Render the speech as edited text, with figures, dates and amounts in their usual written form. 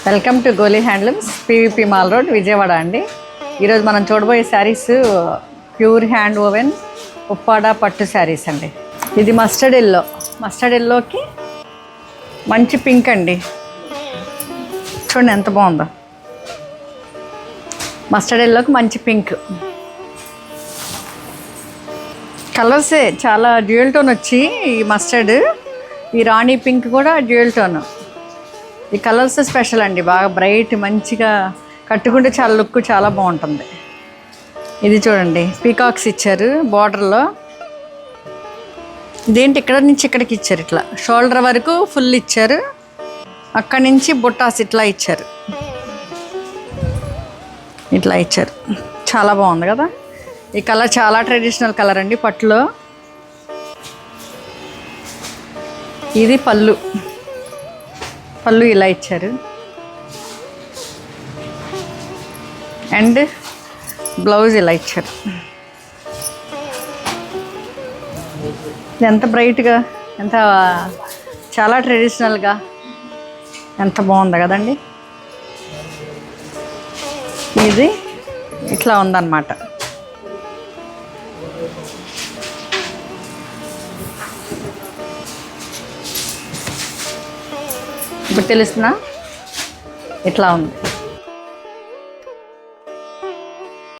Welcome to Goli handlooms, PVP mall road, Vijayawada అండి. ఈరోజు మనం చూడబోయే saris pure hand woven Uppada పట్టు శారీస్ అండి. ఇది మస్టర్డ్ ఎల్లోకి మంచి పింక్ అండి. చూడండి ఎంత బాగుందో. మస్టర్డ్ ఎల్లోకి మంచి పింక్ కలర్సే చాలా డ్యూయల్ టోన్ వచ్చి, ఈ మస్టర్డ్, ఈ రాణి పింక్ కూడా డ్యూయల్ టోన్. ఈ కలర్స్ స్పెషల్ అండి, బాగా బ్రైట్, మంచిగా కట్టుకుంటే చాలా లుక్ చాలా బాగుంటుంది. ఇది చూడండి, పీకాక్స్ ఇచ్చారు బార్డర్లో. ఇదేంటి ఇక్కడ నుంచి ఇక్కడికి ఇచ్చారు, ఇట్లా షోల్డర్ వరకు ఫుల్ ఇచ్చారు, అక్కడి నుంచి బుట్టాస్ ఇట్లా ఇచ్చారు, ఇట్లా ఇచ్చారు. చాలా బాగుంది కదా. ఈ కలర్ చాలా ట్రెడిషనల్ కలర్ అండి పట్టులో. ఇది పళ్ళు ఇలా ఇచ్చారు. అండ్ బ్లౌజ్ ఇలా ఇచ్చారు. ఎంత బ్రైట్గా, ఎంత చాలా ట్రెడిషనల్గా, ఎంత బాగుంది కదండి. ఇది ఇట్లా ఉందన్నమాట. ఇప్పుడు తెలుస్తున్నా ఇట్లా ఉంది.